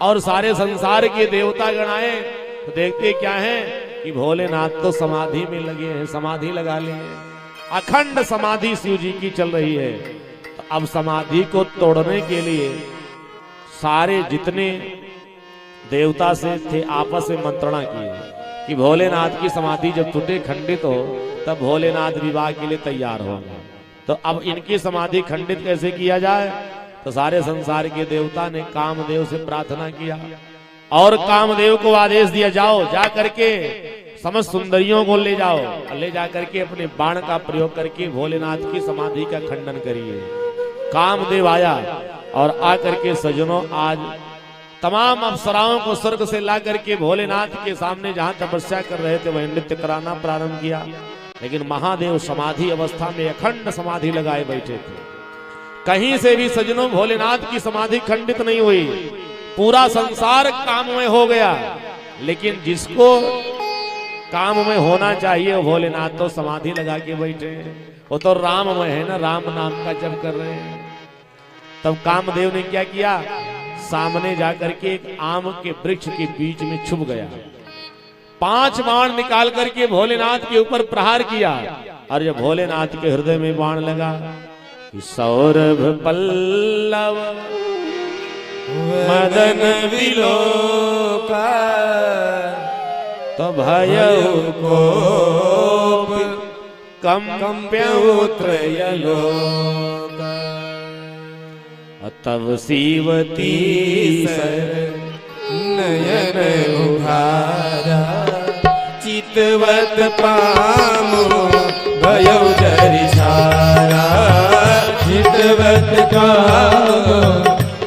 और सारे संसार के देवता गण आए तो देखते क्या है कि भोलेनाथ तो समाधि में लगे हैं, समाधि लगा लिए हैं। अखंड समाधि शिव जी की चल रही है। तो अब समाधि को तोड़ने के लिए सारे जितने देवता से थे आपस में मंत्रणा किए कि भोलेनाथ की समाधि जब टूटे खंडित हो तब भोलेनाथ विवाह के लिए तैयार होंगे। तो अब इनकी समाधि खंडित कैसे किया जाए? तो सारे संसार के देवता ने कामदेव से प्रार्थना किया और कामदेव को आदेश दिया, जाओ जा करके समस्त सुंदरियों को ले जाओ और ले जा करके अपने बाण का प्रयोग करके भोलेनाथ की समाधि का खंडन करिए। कामदेव आया और आकर के सज्जनों आज तमाम अप्सराओं को स्वर्ग से ला करके भोलेनाथ के सामने जहां तपस्या कर रहे थे वहीं नृत्य कराना प्रारंभ किया। लेकिन महादेव समाधि अवस्था में अखंड समाधि लगाए बैठे थे। कहीं से भी सज्जनों भोलेनाथ की समाधि खंडित नहीं हुई। पूरा संसार काममय हो गया, लेकिन जिसको काममय होना चाहिए वो भोलेनाथ तो समाधि लगा के बैठे हैं। वो तो राममय है ना, राम नाम का जप कर रहे हैं। तब कामदेव ने क्या किया, सामने जाकर के एक आम के वृक्ष के बीच में छुप गया, 5 बाण निकाल करके भोलेनाथ के ऊपर प्रहार किया। और जब भोलेनाथ के हृदय में बाण लगा कि सौरभ पल्लव मदन विलोका तो भयउ कोप कंप्यउ त्रयलोका। तब सीवती सर नयन उभारा चितवत पामो भयउ जरि छारा। चितवत पामो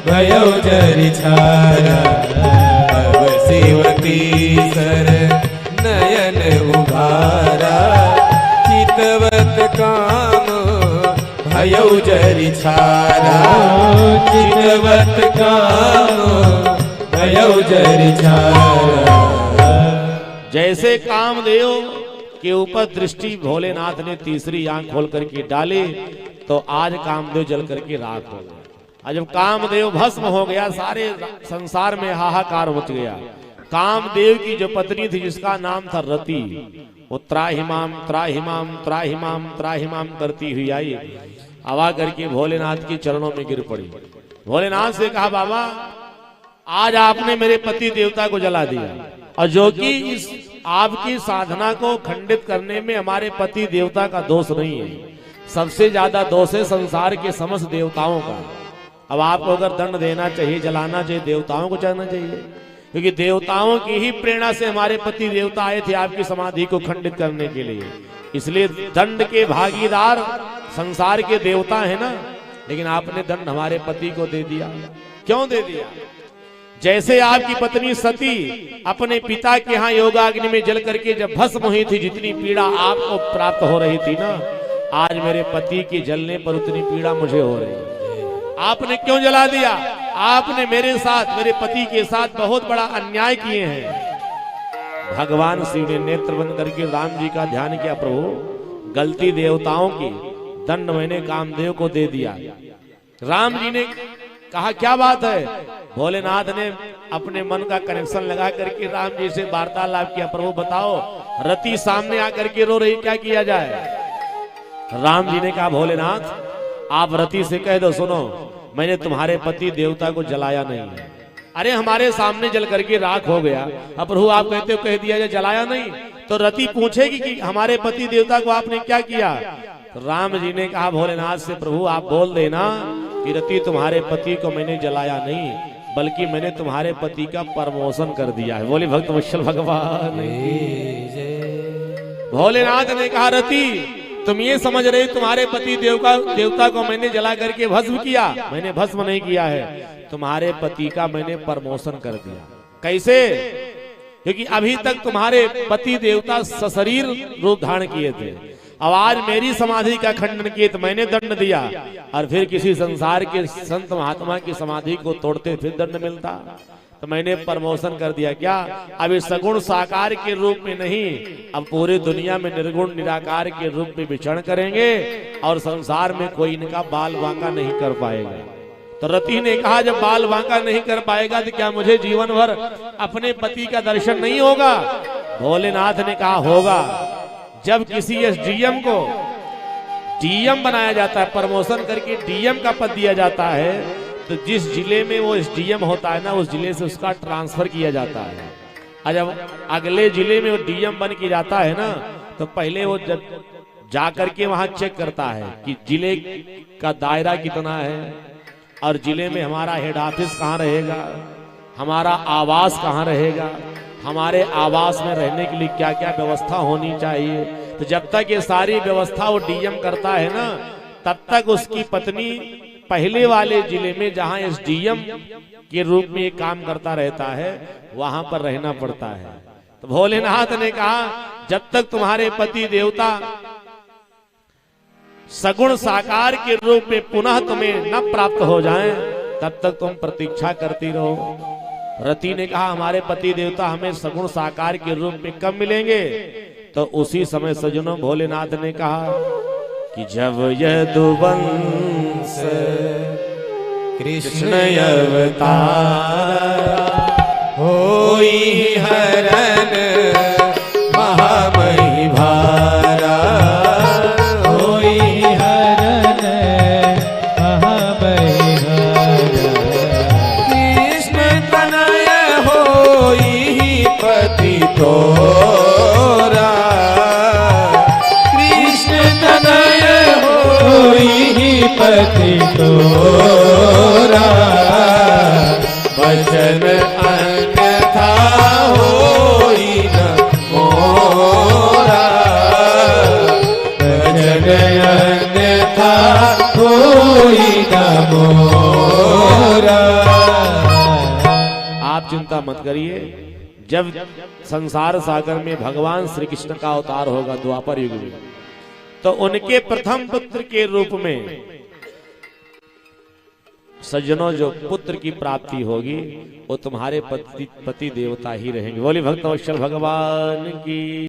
भयउ जरि छारा। तब सीवती सर नयन उभारा चितवत कामो भयउ जरि छारा। चितवत कामो भयउ जरि छारा। जैसे कामदेव के ऊपर दृष्टि भोलेनाथ ने तीसरी आंख खोल करके डाली तो आज कामदेव जल करके राख हो गया। आज जब कामदेव भस्म हो गया सारे संसार में हाहाकार मच गया। कामदेव की जो पत्नी थी जिसका नाम था रति, वो त्राहिमाम त्राहिमाम त्राहिमाम त्राहिमाम करती हुई आई, आवा करके भोलेनाथ के चरणों में गिर पड़ी। भोलेनाथ से कहा, बाबा आज आपने मेरे पति देवता को जला दिया, और जो कि इस आपकी साधना को खंडित करने में हमारे पति देवता का दोष नहीं है, सबसे ज्यादा दोष है संसार के समस्त देवताओं का। अब आपको अगर दंड देना चाहिए, जलाना चाहिए, देवताओं को जाना चाहिए, क्योंकि देवताओं की ही प्रेरणा से हमारे पति देवता आए थे आपकी समाधि को खंडित करने के लिए। इसलिए दंड के भागीदार संसार के देवता है ना, लेकिन आपने दंड हमारे पति को दे दिया। क्यों दे दिया? जैसे आपकी पत्नी सती अपने पिता के यहाँ योगाग्नि में जल करके जब भस्म हुई थी, जितनी पीड़ा आपको प्राप्त हो रही थी ना, आज मेरे पति के जलने पर उतनी पीड़ा मुझे हो रही है। आपने क्यों जला दिया? आपने मेरे साथ, मेरे पति के साथ बहुत बड़ा अन्याय किए हैं। भगवान शिव ने नेत्र बंद करके राम जी का ध्यान किया, प्रभु गलती देवताओं की, दंड मैंने कामदेव को दे दिया। राम जी ने कहा, क्या बात है? भोलेनाथ ने अपने मन का कनेक्शन लगा करके राम जी से वार्तालाप किया, प्रभु बताओ रति सामने आकर के रो रही, क्या किया जाए? राम जी ने कहा, भोलेनाथ आप रति से कह दो, सुनो मैंने तुम्हारे पति देवता को जलाया नहीं है। अरे हमारे सामने जल करके राख हो गया, अब प्रभु आप कहते हो कह दिया जाए जलाया नहीं, तो रति पूछेगी कि हमारे पति देवता को आपने क्या किया? तो राम जी ने कहा भोलेनाथ से, प्रभु आप बोल देना कि रति तुम्हारे पति को मैंने जलाया नहीं, बल्कि मैंने तुम्हारे पति का प्रमोशन कर दिया है। बोले भक्त वत्सल भगवान। भोलेनाथ ने कहा, रति तुम ये समझ रहे तुम्हारे पति देवता को मैंने जला करके भस्म किया? मैंने भस्म नहीं किया है, तुम्हारे पति का मैंने प्रमोशन कर दिया। कैसे? क्योंकि अभी तक तुम्हारे पति देवता सशरीर रूप धारण किए थे, अब आज मेरी समाधि का खंडन किए तो मैंने दंड दिया, और फिर किसी संसार के संत महात्मा की समाधि को तोड़ते फिर दंड मिलता, तो मैंने प्रमोशन कर दिया। क्या अब इस सगुण साकार के रूप में नहीं, अब पूरी दुनिया में निर्गुण निराकार के रूप में विचरण करेंगे और संसार में कोई इनका बाल बांका नहीं कर पाएगा। तो रति ने कहा जब बाल बांका नहीं कर पाएगा तो क्या मुझे जीवन भर अपने पति का दर्शन नहीं होगा? भोलेनाथ ने कहा होगा। जब किसी एसडीएम को डीएम बनाया जाता है, प्रमोशन करके डीएम का पद दिया जाता है, तो जिस जिले में वो एसडीएम होता है ना, उस जिले से उसका ट्रांसफर किया जाता है। और जब अगले जिले में वो डीएम बन के जाता है ना, तो पहले वो जा करके वहां चेक करता है कि जिले का दायरा कितना है और जिले में हमारा हेड ऑफिस कहाँ रहेगा, हमारा आवास कहाँ रहेगा, हमारे आवास में रहने के लिए क्या क्या व्यवस्था होनी चाहिए। तो जब तक ये सारी व्यवस्था वो डीएम करता है ना, तब तक उसकी पत्नी पहले वाले जिले में जहां एसडीएम के रूप में काम करता रहता है वहां पर रहना पड़ता है। तो भोलेनाथ ने कहा जब तक तुम्हारे पति देवता सगुण साकार के रूप में पुनः तुम्हें न प्राप्त हो जाएं, तब तक तुम प्रतीक्षा करती रहो। रति ने कहा हमारे पति देवता हमें सगुण साकार के रूप में कब मिलेंगे? तो उसी समय सज्जनों भोलेनाथ ने कहा कि जब यदुवंश कृष्ण अवतार होई हरन महामही भारा, होई हरन महामही भारा। कृष्ण तनय होई पति तोरा, कृष्ण तनय होई पति तोरा। वचन अन्यथा होई न मोरा, वचन अन्यथा होई न मोरा। आप चिंता मत करिए, जब संसार सागर में भगवान श्री कृष्ण का अवतार होगा द्वापर युग में, तो उनके प्रथम पुत्र के रूप में सज्जनों जो पुत्र की प्राप्ति होगी वो तुम्हारे पति देवता ही रहेंगे। बोली भक्तवत्सल भगवान की।